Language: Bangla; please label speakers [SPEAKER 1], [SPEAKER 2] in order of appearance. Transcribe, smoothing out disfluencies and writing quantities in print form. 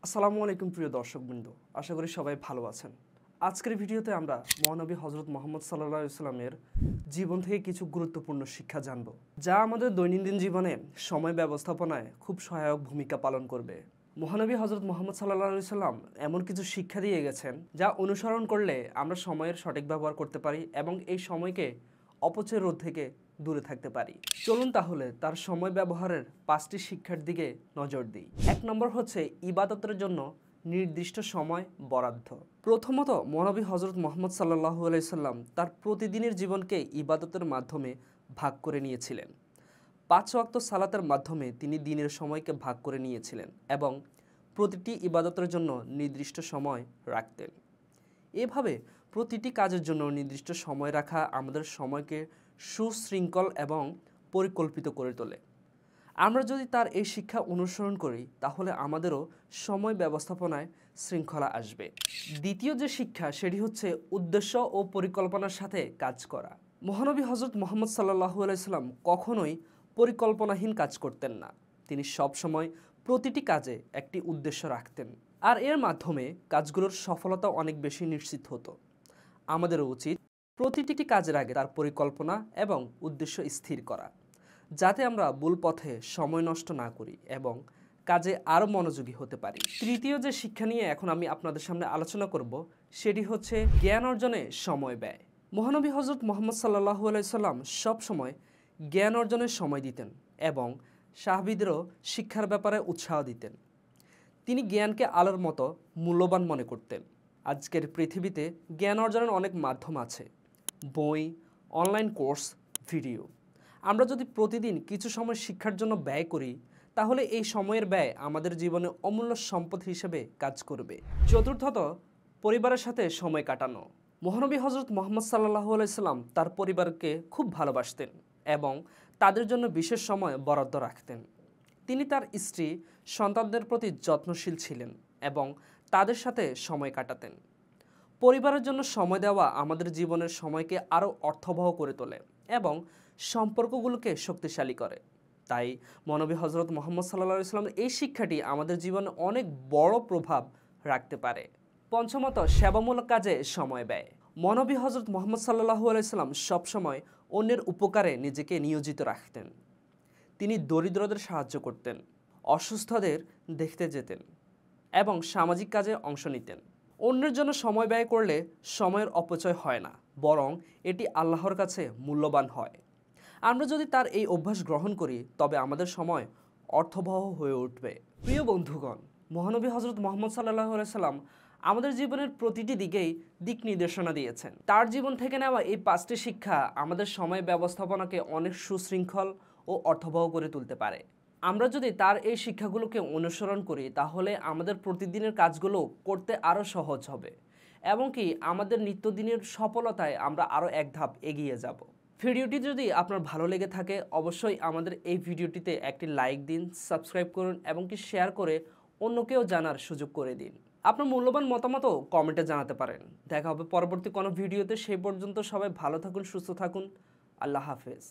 [SPEAKER 1] আসসালামু আলাইকুম প্রিয় দর্শকবৃন্দ, আশা করি সবাই ভালো আছেন। আজকের ভিডিওতে আমরা মহানবী হজরত মোহাম্মদ সাল্লাল্লাহু আলাইহি সাল্লামের জীবন থেকে কিছু গুরুত্বপূর্ণ শিক্ষা জানব, যা আমাদের দৈনন্দিন জীবনে সময় ব্যবস্থাপনায় খুব সহায়ক ভূমিকা পালন করবে। মহানবী হজরত মোহাম্মদ সাল্লাল্লাহু আলাইহি সাল্লাম এমন কিছু শিক্ষা দিয়ে গেছেন যা অনুসরণ করলে আমরা সময়ের সঠিক ব্যবহার করতে পারি এবং এই সময়কে অপচয় রোধ থেকে দূরে থাকতে পারি। চলুন তাহলে তার সময় ব্যবহারের 5টি শিক্ষার দিকে নজর দিই। 1 নম্বর হচ্ছে ইবাদতের জন্য নির্দিষ্ট সময় বরাদ্দ। প্রথমত মহানবী হজরত মোহাম্মদ সাল্লাল্লাহু আলাইহি সাল্লাম তার প্রতিদিনের জীবনকে ইবাদতের মাধ্যমে ভাগ করে নিয়েছিলেন। 5 ওয়াক্ত সালাতের মাধ্যমে তিনি দিনের সময়কে ভাগ করে নিয়েছিলেন এবং প্রতিটি ইবাদতের জন্য নির্দিষ্ট সময় রাখতেন। এভাবে প্রতিটি কাজের জন্য নির্দিষ্ট সময় রাখা আমাদের সময়কে সুশৃঙ্খল এবং পরিকল্পিত করে তোলে। আমরা যদি তার এই শিক্ষা অনুসরণ করি তাহলে আমাদেরও সময় ব্যবস্থাপনায় শৃঙ্খলা আসবে। দ্বিতীয় যে শিক্ষা সেটি হচ্ছে উদ্দেশ্য ও পরিকল্পনার সাথে কাজ করা। মহানবী হজরত মোহাম্মদ সাল্লাল্লাহু আলাইহি সাল্লাম কখনোই পরিকল্পনাহীন কাজ করতেন না। তিনি সবসময় প্রতিটি কাজে একটি উদ্দেশ্য রাখতেন, আর এর মাধ্যমে কাজগুলোর সফলতা অনেক বেশি নিশ্চিত হতো। আমাদেরও উচিত প্রতিটি কাজের আগে তার পরিকল্পনা এবং উদ্দেশ্য স্থির করা, যাতে আমরা ভুল পথে সময় নষ্ট না করি এবং কাজে আরও মনোযোগী হতে পারি। তৃতীয় যে শিক্ষা নিয়ে এখন আমি আপনাদের সামনে আলোচনা করব সেটি হচ্ছে জ্ঞান অর্জনে সময় ব্যয়। মহানবী হজরত মোহাম্মদ সাল্লাল্লাহু আলাইহি সাল্লাম সবসময় জ্ঞান অর্জনের সময় দিতেন এবং সাহাবীদেরও শিক্ষার ব্যাপারে উৎসাহ দিতেন। তিনি জ্ঞানকে আলোর মতো মূল্যবান মনে করতেন। আজকের পৃথিবীতে জ্ঞান অর্জনের অনেক মাধ্যম আছে, বই, অনলাইন কোর্স, ভিডিও। আমরা যদি প্রতিদিন কিছু সময় শিক্ষার জন্য ব্যয় করি তাহলে এই সময়ের ব্যয় আমাদের জীবনে অমূল্য সম্পদ হিসেবে কাজ করবে। চতুর্থত পরিবারের সাথে সময় কাটানো। মহানবী হজরত মোহাম্মদ সাল্লাল্লাহু আলাইহি সাল্লাম তার পরিবারকে খুব ভালোবাসতেন এবং তাদের জন্য বিশেষ সময় বরাদ্দ রাখতেন। তিনি তার স্ত্রী, সন্তানদের প্রতি যত্নশীল ছিলেন এবং তাদের সাথে সময় কাটাতেন। পরিবারের জন্য সময় দেওয়া আমাদের জীবনের সময়কে আরও অর্থবহ করে তোলে এবং সম্পর্কগুলোকে শক্তিশালী করে। তাই মহানবী হজরত মোহাম্মদ সাল্লাল্লাহু আলাইহি সাল্লামের এই শিক্ষাটি আমাদের জীবনে অনেক বড় প্রভাব রাখতে পারে। পঞ্চমত সেবামূলক কাজে সময় ব্যয়। মহানবী হজরত মোহাম্মদ সাল্লাল্লাহু আলাইহি সাল্লাম সবসময় অন্যের উপকারে নিজেকে নিয়োজিত রাখতেন। তিনি দরিদ্রদের সাহায্য করতেন, অসুস্থদের দেখতে যেতেন এবং সামাজিক কাজে অংশ নিতেন। অন্যের জন্য সময় ব্যয় করলে সময়ের অপচয় হয় না, বরং এটি আল্লাহর কাছে মূল্যবান হয়। আমরা যদি তার এই অভ্যাস গ্রহণ করি তবে আমাদের সময় অর্থবহ হয়ে উঠবে। প্রিয় বন্ধুগণ, মহানবী হজরত মোহাম্মদ সাল্লাল্লাহু আলাইহি সাল্লাম আমাদের জীবনের প্রতিটি দিকেই দিক নির্দেশনা দিয়েছেন। তার জীবন থেকে নেওয়া এই 5টি শিক্ষা আমাদের সময় ব্যবস্থাপনাকে অনেক সুশৃঙ্খল ও অর্থবহ করে তুলতে পারে। আমরা যদি তার এই শিক্ষাগুলোকে অনুসরণ করি তাহলে আমাদের প্রতিদিনের কাজগুলো করতে আরও সহজ হবে এবং কি আমাদের নিত্যদিনের সফলতায় আমরা আরও এক ধাপ এগিয়ে যাব। ভিডিওটি যদি আপনার ভালো লেগে থাকে অবশ্যই আমাদের এই ভিডিওটিতে একটি লাইক দিন, সাবস্ক্রাইব করুন এবং কি শেয়ার করে অন্যকেও জানার সুযোগ করে দিন। আপনার মূল্যবান মতামতও কমেন্টে জানাতে পারেন। দেখা হবে পরবর্তী কোনো ভিডিওতে। সেই পর্যন্ত সবাই ভালো থাকুন, সুস্থ থাকুন। আল্লাহ হাফেজ।